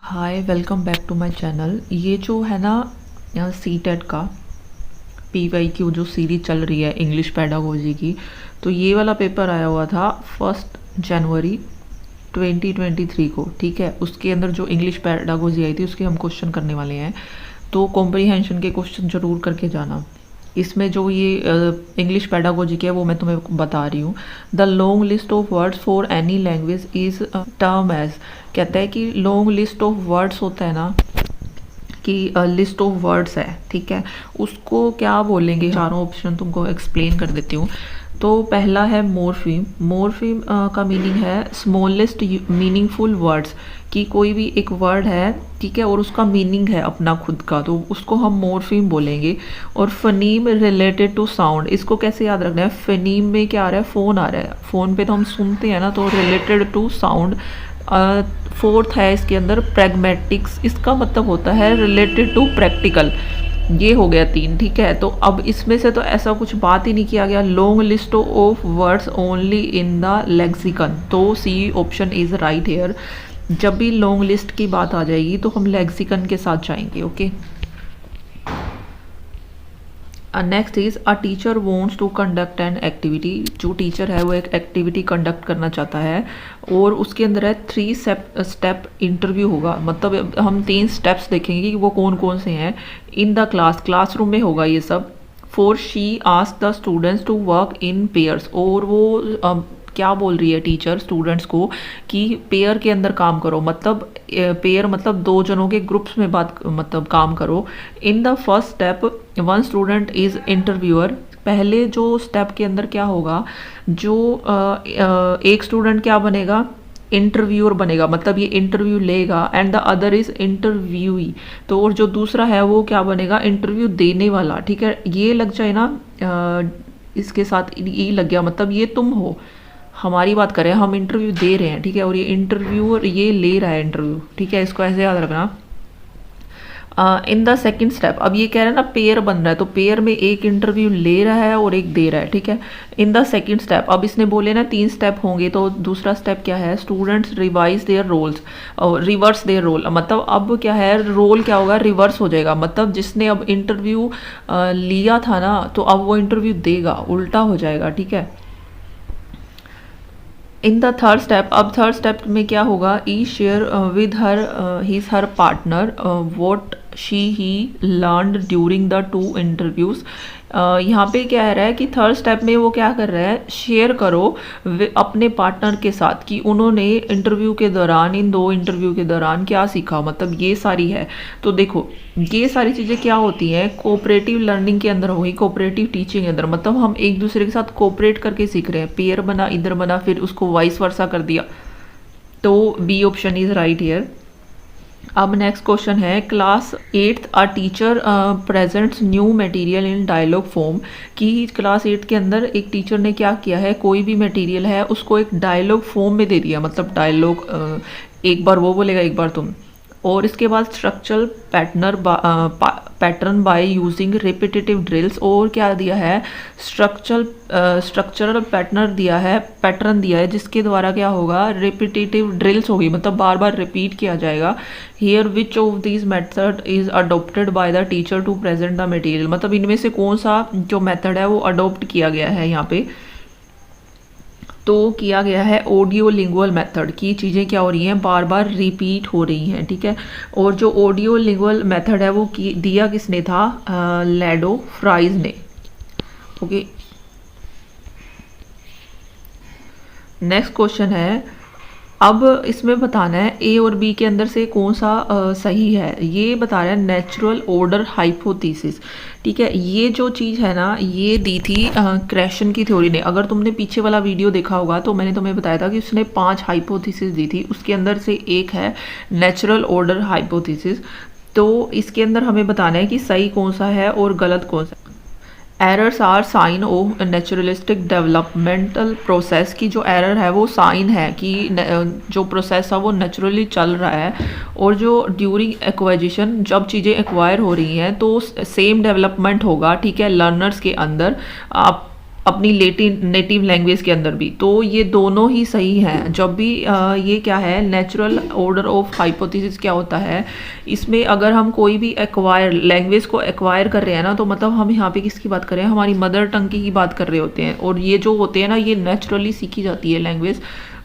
Hi, welcome back to my channel. ये जो है ना सी टेट का PYQ जो सीरीज चल रही है इंग्लिश पेडागोजी की, तो ये वाला पेपर आया हुआ था 1 जनवरी 2023 को। ठीक है, उसके अंदर जो इंग्लिश पेडागोजी आई थी उसके हम क्वेश्चन करने वाले हैं, तो कॉम्प्रीहेंशन के क्वेश्चन ज़रूर करके जाना। इसमें जो ये इंग्लिश पेडागोजी की है वो मैं तुम्हें बता रही हूँ। The long list of words for any language is term as, कहता है कि लॉन्ग लिस्ट ऑफ वर्ड्स होता है ना कि लिस्ट ऑफ वर्ड्स है, ठीक है, उसको क्या बोलेंगे। चारों ऑप्शन तुमको एक्सप्लेन कर देती हूँ। तो पहला है मोर्फीम। मोर्फीम का मीनिंग है स्मॉलेस्ट मीनिंगफुल वर्ड्स, कि कोई भी एक वर्ड है, ठीक है, और उसका मीनिंग है अपना खुद का, तो उसको हम मोर्फीम बोलेंगे। और फनीम रिलेटेड टू साउंड, इसको कैसे याद रखना है। फनीम में क्या आ रहा है, फ़ोन आ रहा है, फ़ोन पे तो हम सुनते हैं ना, तो रिलेटेड टू साउंड। फोर्थ है इसके अंदर प्रैग्मेटिक्स, इसका मतलब होता है रिलेटेड टू प्रैक्टिकल। ये हो गया 3, ठीक है। तो अब इसमें से तो ऐसा कुछ बात ही नहीं किया गया। Long list of words only in the lexicon, तो C option is right here. जब भी लॉन्ग लिस्ट की बात आ जाएगी तो हम लेक्सिकन के साथ जाएंगे। Okay, next is a teacher wants to conduct an activity. जो टीचर है वो एक एक्टिविटी कंडक्ट करना चाहता है, और उसके अंदर है 3 स्टेप इंटरव्यू होगा। मतलब हम 3 स्टेप्स देखेंगे कि वो कौन कौन से हैं। इन द क्लासरूम में होगा ये सब। For she ask the students to work in pairs, और वो क्या बोल रही है टीचर स्टूडेंट्स को कि पेयर के अंदर काम करो। मतलब पेयर मतलब 2 जनों के ग्रुप्स में मतलब काम करो। In the first step 1 student is interviewer. पहले जो स्टेप के अंदर क्या होगा, जो एक स्टूडेंट क्या बनेगा, इंटरव्यूअर बनेगा, मतलब ये इंटरव्यू लेगा। And the other is interviewee, तो और जो दूसरा है वो क्या बनेगा, इंटरव्यू देने वाला। ठीक है, ये लग जाए ना, इसके साथ ये लग गया, मतलब ये तुम हो। हमारी बात करें, हम इंटरव्यू दे रहे हैं, ठीक है, और ये इंटरव्यूअर ये ले रहा है इंटरव्यू, ठीक है, इसको ऐसे याद रखना। इन द सेकेंड स्टेप, अब ये कह रहा है ना पेयर बन रहा है, तो पेयर में एक इंटरव्यू ले रहा है और एक दे रहा है, ठीक है। इन द सेकेंड स्टेप, अब इसने बोले ना 3 स्टेप होंगे, तो दूसरा स्टेप क्या है, students revise their roles, reverse their role. मतलब अब क्या है, रोल क्या होगा, रिवर्स हो जाएगा। मतलब जिसने अब इंटरव्यू लिया था ना, तो अब वो इंटरव्यू देगा, उल्टा हो जाएगा, ठीक है। इन द थर्ड स्टेप, अब थर्ड स्टेप में क्या होगा, he share with her his her partner what she he learned during the 2 interviews. यहाँ पे क्या कह रहा है कि थर्ड स्टेप में वो क्या कर रहा है, शेयर करो अपने पार्टनर के साथ कि उन्होंने इंटरव्यू के दौरान, इन 2 इंटरव्यू के दौरान क्या सीखा। मतलब ये सारी है। तो देखो ये सारी चीज़ें क्या होती हैं, कोऑपरेटिव लर्निंग के अंदर होगी, कोऑपरेटिव टीचिंग के अंदर। मतलब हम एक दूसरे के साथ कोऑपरेट करके सीख रहे हैं। पेयर बना, इधर बना, फिर उसको वाइस वर्सा कर दिया, तो B option is right here. अब नेक्स्ट क्वेश्चन है, class 8th a teacher presents new material in dialogue form. कि क्लास 8 के अंदर एक टीचर ने क्या किया है, कोई भी मटेरियल है उसको एक डायलॉग फॉर्म में दे दिया। मतलब डायलॉग एक बार वो बोलेगा, एक बार तुम। और इसके बाद structural pattern by using repetitive drills. और क्या दिया है, स्ट्रक्चरल पैटर्न दिया है जिसके द्वारा क्या होगा, रिपीटेटिव ड्रिल्स होगी, मतलब बार बार रिपीट किया जाएगा। Here which of this method is adopted by the teacher to present the material. मतलब इनमें से कौन सा जो मेथड है वो अडोप्ट किया गया है यहाँ पे, तो किया गया है ऑडियो लिंगुअल मेथड की। चीज़ें क्या हो रही हैं, बार बार रिपीट हो रही हैं, ठीक है। और जो ऑडियो लिंगुअल मेथड है वो दिया किसने था, लैडो फ्राइज ने। ओके, नेक्स्ट क्वेश्चन है, अब इसमें बताना है ए और बी के अंदर से कौन सा सही है। ये बता रहा है नेचुरल ऑर्डर हाइपोथेसिस, ठीक है। ये जो चीज़ है ना, ये दी थी क्रेशन की थ्योरी ने। अगर तुमने पीछे वाला वीडियो देखा होगा तो मैंने तुम्हें बताया था कि उसने 5 हाइपोथेसिस दी थी, उसके अंदर से एक है नेचुरल ऑर्डर हाइपोथेसिस। तो इसके अंदर हमें बताना है कि सही कौन सा है और गलत कौन सा है। Errors are sign of naturalistic developmental process. की जो एरर है वो साइन है कि जो प्रोसेस है वो नेचुरली चल रहा है। और जो ड्यूरिंग एक्वाजिशन, जब चीज़ें एक्वायर हो रही हैं तो सेम डेवलपमेंट होगा, ठीक है, लर्नर्स के अंदर। आप अपनी नेटिव लैंग्वेज के अंदर भी। तो ये दोनों ही सही हैं। जब भी ये क्या है, नेचुरल ऑर्डर ऑफ हाइपोथेसिस क्या होता है, इसमें अगर हम कोई भी एक्वायर लैंग्वेज को एक्वायर कर रहे हैं ना, तो मतलब हम यहाँ पे किसकी बात कर रहे हैं, हमारी मदर टंग की ही बात कर रहे होते हैं। और ये जो होते हैं ना, ये नेचुरली सीखी जाती है लैंग्वेज।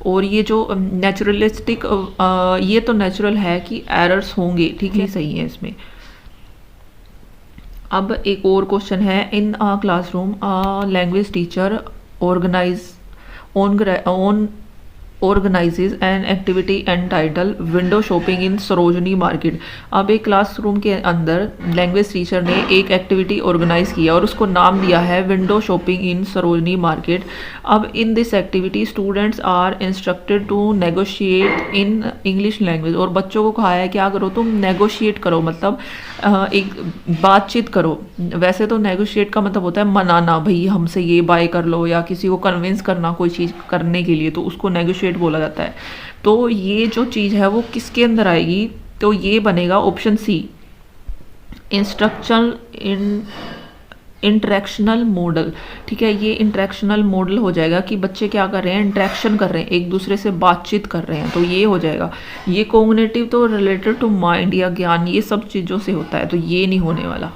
और ये जो नेचुरलिस्टिक ये तो नेचुरल है कि एरर्स होंगे, ठीक है, सही है इसमें। अब एक और क्वेश्चन है, in a classroom language teacher organize on organizes an activity entitled window shopping in Sarojini market. अब एक क्लासरूम के अंदर लैंग्वेज टीचर ने एक एक्टिविटी ऑर्गेनाइज किया और उसको नाम दिया है window shopping in Sarojini market. अब in this activity students are instructed to negotiate in English language. और बच्चों को कहा है क्या करो, तुम नेगोशिएट करो, मतलब एक बातचीत करो। वैसे तो नेगोशिएट का मतलब होता है मनाना, भाई हमसे ये बाय कर लो, या किसी को कन्विंस करना कोई चीज़ करने के लिए, तो उसको नेगोशिएट बोला जाता है। तो ये जो चीज़ है वो किसके अंदर आएगी, तो ये बनेगा option C, instruction interactional model. ठीक है, ये इंटरेक्शनल मॉडल हो जाएगा कि बच्चे क्या कर रहे हैं, इंटरेक्शन कर रहे हैं, एक दूसरे से बातचीत कर रहे हैं, तो ये हो जाएगा। ये कॉग्निटिव तो रिलेटेड टू माइंड या ज्ञान, ये सब चीज़ों से होता है, तो ये नहीं होने वाला।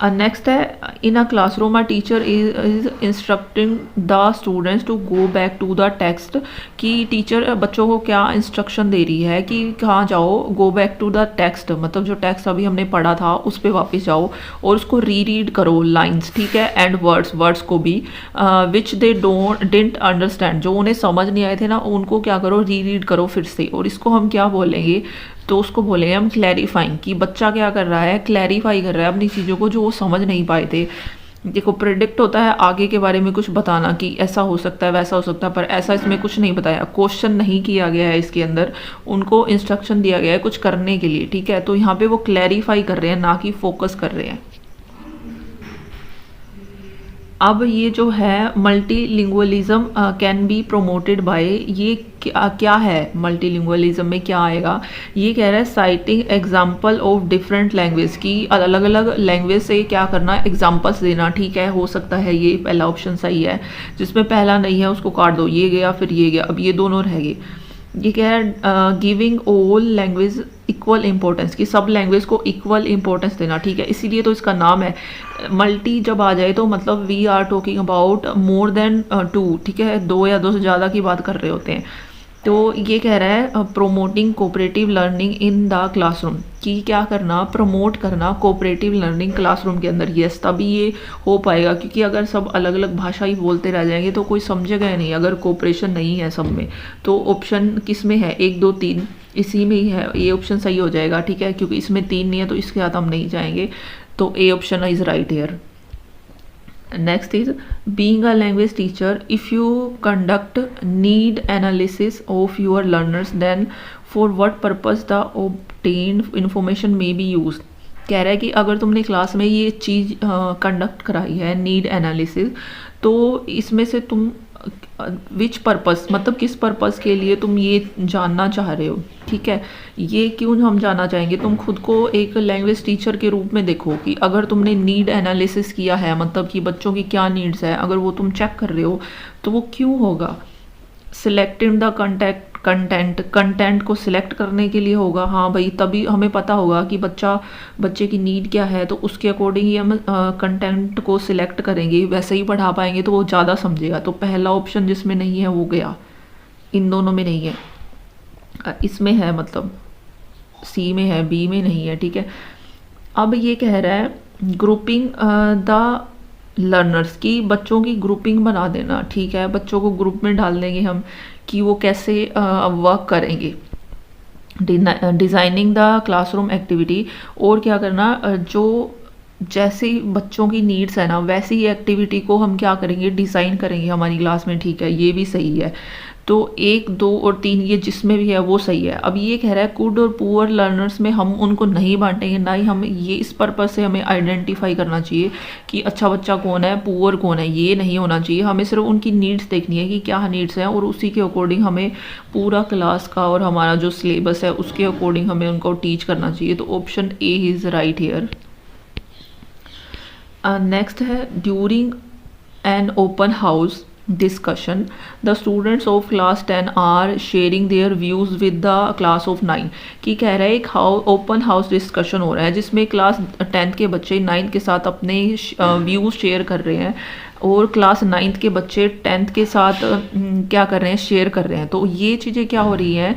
नेक्स्ट है, in a classroom a teacher is instructing the students to go back to the text. कि टीचर बच्चों को क्या इंस्ट्रक्शन दे रही है कि कहाँ जाओ, go back to the text, मतलब जो टेक्स्ट अभी हमने पढ़ा था उस पर वापस जाओ और उसको रीड करो लाइंस, ठीक है, एंड वर्ड्स को भी, विच दे डिडंट अंडरस्टैंड, जो उन्हें समझ नहीं आए थे ना, उनको क्या करो, रीड करो फिर से। और इसको हम क्या बोलेंगे, तो उसको बोलेंगे हम क्लैरिफाइंग, कि बच्चा क्या कर रहा है, क्लैरिफाई कर रहा है अपनी चीज़ों को जो वो समझ नहीं पाए थे। देखो, प्रेडिक्ट होता है आगे के बारे में कुछ बताना कि ऐसा हो सकता है, वैसा हो सकता है, पर ऐसा इसमें कुछ नहीं बताया, क्वेश्चन नहीं किया गया है इसके अंदर, उनको इंस्ट्रक्शन दिया गया है कुछ करने के लिए, ठीक है। तो यहाँ पे वो क्लैरिफाई कर रहे हैं, ना कि फोकस कर रहे हैं। अब ये जो है multilingualism can be promoted by, ये क्या है, मल्टीलिंगुअलिज्म में क्या आएगा, ये कह रहा है citing example of different language, की अलग अलग लैंग्वेज से क्या करना, एग्जांपल्स देना, ठीक है। हो सकता है ये पहला ऑप्शन सही है, जिसमें पहला नहीं है उसको काट दो, ये गया फिर ये गया, अब ये दोनों रह गए। ये कह रहा है giving all language equal importance, कि सब लैंग्वेज को इक्वल इंपॉर्टेंस देना, ठीक है, इसीलिए तो इसका नाम है। मल्टी जब आ जाए तो मतलब we are talking about more than 2, ठीक है, 2 या 2 से ज़्यादा की बात कर रहे होते हैं। तो ये कह रहा है promoting cooperative learning in the classroom, कि क्या करना, प्रमोट करना कोऑपरेटिव लर्निंग क्लासरूम के अंदर। यस, तभी ये हो पाएगा, क्योंकि अगर सब अलग अलग भाषा ही बोलते रह जाएंगे तो कोई समझेगा ही नहीं, अगर कोऑपरेशन नहीं है सब में। तो ऑप्शन किस में है, 1 2 3 इसी में ही है, ये ऑप्शन सही हो जाएगा, ठीक है, क्योंकि इसमें 3 नहीं है तो इसके साथ हम नहीं जाएंगे। तो A option is right here. Next is, being a language teacher, if you conduct need analysis of your learners, then for what purpose the obtained information may be used। कह रहा है कि अगर तुमने क्लास में ये चीज़ कंडक्ट कराई है, नीड एनालिसिस, तो इसमें से तुम विच पर्पस, मतलब किस पर्पस के लिए तुम ये जानना चाह रहे हो, ठीक है। ये क्यों हम जानना चाहेंगे, तुम खुद को एक लैंग्वेज टीचर के रूप में देखो कि अगर तुमने नीड एनालिसिस किया है, मतलब कि बच्चों की क्या नीड्स है, अगर वो तुम चेक कर रहे हो तो वो क्यों होगा। सिलेक्टिंग द कंटेंट को सिलेक्ट करने के लिए होगा, हाँ भाई, तभी हमें पता होगा कि बच्चे की नीड क्या है, तो उसके अकॉर्डिंग ही हम कंटेंट को सिलेक्ट करेंगे, वैसे ही पढ़ा पाएंगे तो वो ज़्यादा समझेगा। तो पहला ऑप्शन जिसमें नहीं है वो गया, इन दोनों में नहीं है, इसमें है, मतलब सी में है, बी में नहीं है, ठीक है। अब ये कह रहा है ग्रुपिंग द लर्नर्स, की बच्चों की ग्रुपिंग बना देना, ठीक है, बच्चों को ग्रुप में डाल देंगे हम कि वो कैसे वर्क करेंगे। डिज़ाइनिंग द क्लासरूम एक्टिविटी, और क्या करना, जो जैसे बच्चों की नीड्स है ना वैसी ही एक्टिविटी को हम क्या करेंगे, डिज़ाइन करेंगे हमारी क्लास में, ठीक है, ये भी सही है। तो 1 2 और 3 ये जिसमें भी है वो सही है। अब ये कह रहा है गुड और पुअर लर्नर्स में हम उनको नहीं बांटेंगे, ना ही हम ये इस पर्पज से हमें आइडेंटिफाई करना चाहिए कि अच्छा बच्चा कौन है, पुअर कौन है, ये नहीं होना चाहिए। हमें सिर्फ उनकी नीड्स देखनी है कि क्या नीड्स हैं, और उसी के अकॉर्डिंग हमें पूरा क्लास का और हमारा जो सिलेबस है उसके अकॉर्डिंग हमें उनको टीच करना चाहिए। तो option A is right here. Next है during an open house discussion the students of class 10 are sharing their views with the class of 9। कि कह रहा है एक ओपन हाउस डिस्कशन हो रहा है जिसमें क्लास 10 के बच्चे 9 के साथ अपने व्यूज़ शेयर कर रहे हैं और क्लास 9 के बच्चे 10th के साथ क्या कर रहे हैं, शेयर कर रहे हैं। तो ये चीज़ें क्या हो रही हैं,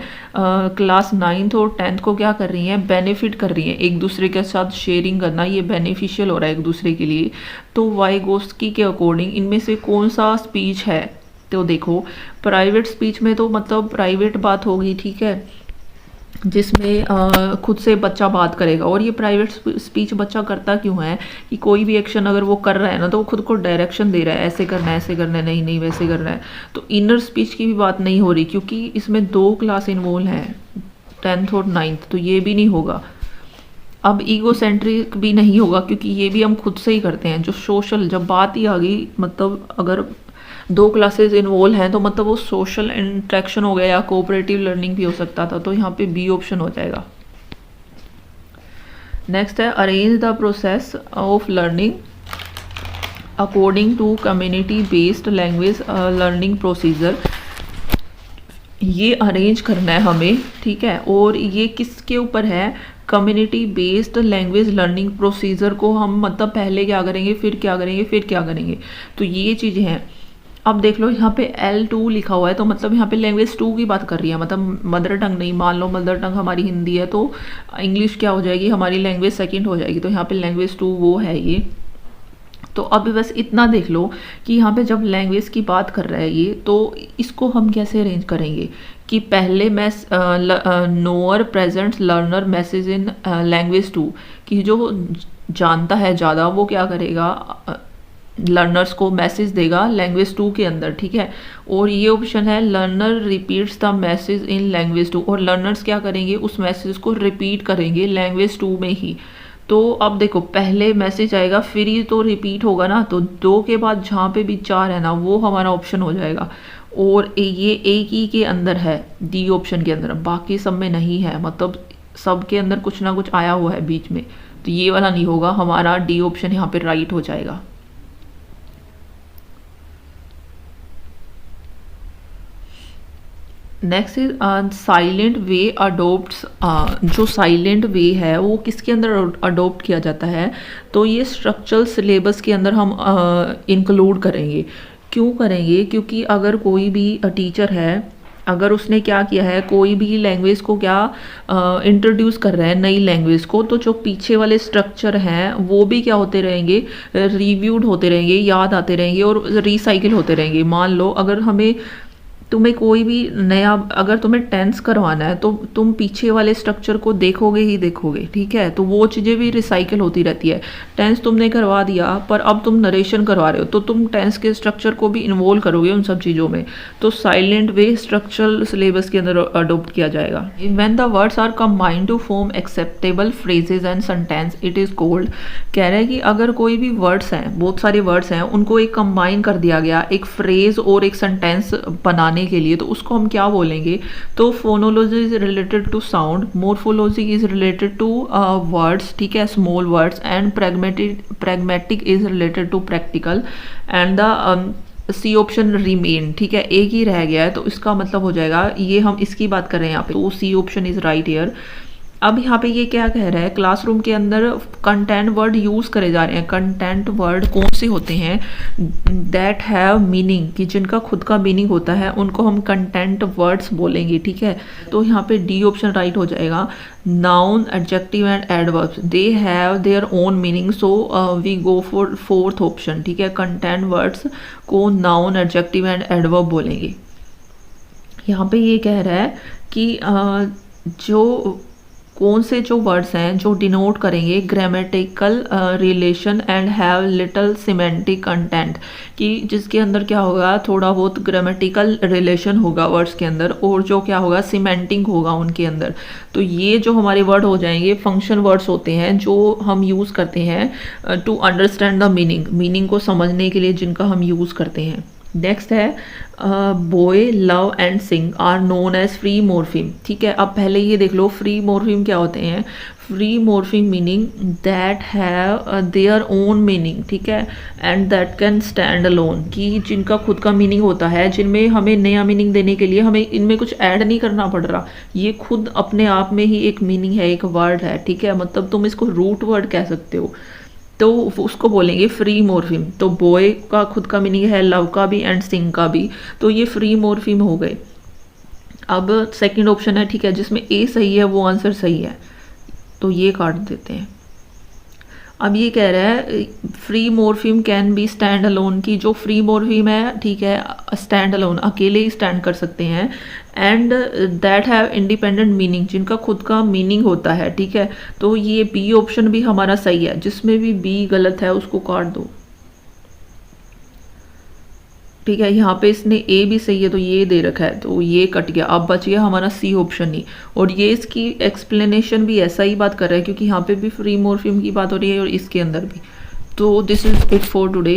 क्लास 9th और 10th को क्या कर रही हैं, बेनिफिट कर रही हैं। एक दूसरे के साथ शेयरिंग करना ये बेनिफिशियल हो रहा है एक दूसरे के लिए। तो वाइगोस्की के अकॉर्डिंग इनमें से कौन सा स्पीच है, तो देखो प्राइवेट स्पीच में तो मतलब प्राइवेट बात होगी, ठीक है, जिसमें खुद से बच्चा बात करेगा। और ये प्राइवेट स्पीच बच्चा करता क्यों है कि कोई भी एक्शन अगर वो कर रहा है ना तो वो खुद को डायरेक्शन दे रहा है, ऐसे करना है, ऐसे करना है, नहीं नहीं वैसे करना है। तो इनर स्पीच की भी बात नहीं हो रही क्योंकि इसमें 2 क्लास इन्वॉल्व हैं, 10th और 9th, तो ये भी नहीं होगा। अब ईगोसेंट्रिक भी नहीं होगा क्योंकि ये भी हम खुद से ही करते हैं। जो सोशल, जब बात ही आ गई, मतलब अगर 2 क्लासेस इन्वॉल्व हैं तो मतलब वो सोशल इंट्रैक्शन हो गया या कोऑपरेटिव लर्निंग भी हो सकता था, तो यहाँ पे बी ऑप्शन हो जाएगा। नेक्स्ट है arrange the process of learning according to community based language learning procedure. ये अरेंज करना है हमें, ठीक है, और ये किसके ऊपर है, community based language learning procedure को हम मतलब पहले क्या करेंगे, फिर क्या करेंगे, फिर क्या करेंगे। तो ये चीज़ें हैं। अब देख लो यहाँ पे L2 लिखा हुआ है तो मतलब यहाँ पे लैंग्वेज 2 की बात कर रही है, मतलब मदर टंग नहीं। मान लो मदर टंग हमारी हिंदी है तो इंग्लिश क्या हो जाएगी, हमारी लैंग्वेज सेकंड हो जाएगी। तो यहाँ पे लैंग्वेज 2 वो है ये। तो अब बस इतना देख लो कि यहाँ पे जब लैंग्वेज की बात कर रहा है ये, तो इसको हम कैसे अरेंज करेंगे कि पहले knower present learner message in language 2, कि जो जानता है ज़्यादा वो क्या करेगा, लर्नर्स को मैसेज देगा लैंग्वेज 2 के अंदर, ठीक है। और ये ऑप्शन है learner repeats the message in language 2, और लर्नर्स क्या करेंगे, उस मैसेज को रिपीट करेंगे लैंग्वेज 2 में ही। तो अब देखो पहले मैसेज आएगा फिर ही तो रिपीट होगा ना, तो 2 के बाद जहाँ पे भी 4 है ना वो हमारा ऑप्शन हो जाएगा। और ये एक ही के अंदर है, डी ऑप्शन के अंदर, बाकी सब में नहीं है, मतलब सब के अंदर कुछ ना कुछ आया हुआ है बीच में, तो ये वाला नहीं होगा, हमारा डी ऑप्शन यहाँ पे राइट हो जाएगा। नेक्स्ट इज साइलेंट वे अडोप्ट्स। जो साइलेंट वे है वो किसके अंदर अडोप्ट किया जाता है, तो ये स्ट्रक्चरल सिलेबस के अंदर हम इंक्लूड करेंगे। क्यों करेंगे, क्योंकि अगर कोई भी टीचर है, अगर उसने क्या किया है, कोई भी लैंग्वेज को क्या इंट्रोड्यूस कर रहा है नई लैंग्वेज को, तो जो पीछे वाले स्ट्रक्चर हैं वो भी क्या होते रहेंगे, रिव्यूड होते रहेंगे, याद आते रहेंगे और रिसाइकिल होते रहेंगे। मान लो अगर तुम्हें कोई भी नया, अगर तुम्हें टेंस करवाना है तो तुम पीछे वाले स्ट्रक्चर को देखोगे ही देखोगे, ठीक है। तो वो चीज़ें भी रिसाइकिल होती रहती है। टेंस तुमने करवा दिया पर अब तुम नरेशन करवा रहे हो तो तुम टेंस के स्ट्रक्चर को भी इन्वॉल्व करोगे उन सब चीज़ों में। तो साइलेंट वे स्ट्रक्चरल सिलेबस के अंदर अडोप्ट किया जाएगा। When the words are combined to form acceptable phrases and sentence it is called. कह रहे हैं कि अगर कोई भी वर्ड्स हैं, बहुत सारे वर्ड्स हैं, उनको एक कंबाइन कर दिया गया एक फ्रेज और एक सेंटेंस बनाने के लिए, तो उसको हम क्या बोलेंगे। तो phonology is related to sound, morphology is related to words, ठीक है, small words, and pragmatic is related to practical, and the C option remain, ठीक है, एक ही रह गया है। तो इसका मतलब हो जाएगा, ये हम इसकी बात कर रहे हैं यहाँ पे, तो C option is right here. अब यहाँ पे ये क्या कह रहा है, क्लासरूम के अंदर कंटेंट वर्ड यूज़ करे जा रहे हैं। कंटेंट वर्ड कौन से होते हैं, दैट हैव मीनिंग, कि जिनका खुद का मीनिंग होता है उनको हम कंटेंट वर्ड्स बोलेंगे, ठीक है। तो यहाँ पे डी ऑप्शन राइट हो जाएगा। Noun, adjective and adverbs they have their own meaning, so we go for fourth option, ठीक है। कंटेंट वर्ड्स को नाउन, एडजेक्टिव एंड एडवर्ब बोलेंगे। यहाँ पे ये कह रहा है कि जो कौन से जो वर्ड्स हैं जो डिनोट करेंगे grammatical relation and have little semantic content, कि जिसके अंदर क्या होगा, थोड़ा बहुत ग्रामेटिकल रिलेशन होगा वर्ड्स के अंदर, और जो क्या होगा सिमेंटिक होगा उनके अंदर। तो ये जो हमारे वर्ड हो जाएंगे फंक्शन वर्ड्स होते हैं जो हम यूज़ करते हैं to understand the meaning, meaning को समझने के लिए जिनका हम यूज़ करते हैं। नेक्स्ट है boy love and sing are known as free morpheme. ठीक है, अब पहले ये देख लो फ्री मॉर्फिम क्या होते हैं। Free morpheme meaning that have their own meaning, ठीक है, and that can stand alone, कि जिनका खुद का मीनिंग होता है, जिनमें हमें नया मीनिंग देने के लिए हमें इनमें कुछ ऐड नहीं करना पड़ रहा, ये खुद अपने आप में ही एक मीनिंग है, एक वर्ड है। ठीक है, मतलब तुम इसको रूट वर्ड कह सकते हो, तो उसको बोलेंगे फ्री मॉर्फिम। तो बॉय का खुद का मीनिंग है, लव का भी एंड सिंग का भी, तो ये फ्री मॉर्फिम हो गए। अब सेकंड ऑप्शन है, ठीक है, जिसमें ए सही है वो आंसर सही है, तो ये काट देते हैं। अब ये कह रहा है free morpheme can be stand alone, की जो फ्री मॉर्फिम है, ठीक है, स्टैंड अलोन अकेले ही स्टैंड कर सकते हैं, and that have independent meaning, जिनका खुद का मीनिंग होता है। ठीक है, तो ये बी ऑप्शन भी हमारा सही है, जिसमें भी बी गलत है उसको काट दो। ठीक है, यहाँ पे इसने ए भी सही है तो ये दे रखा है, तो ये कट गया। अब बच गया हमारा सी ऑप्शन ही, और ये इसकी एक्सप्लेनेशन भी ऐसा ही बात कर रहा है, क्योंकि यहाँ पे भी फ्री मॉर्फिम की बात हो रही है और इसके अंदर भी। तो this is it for today.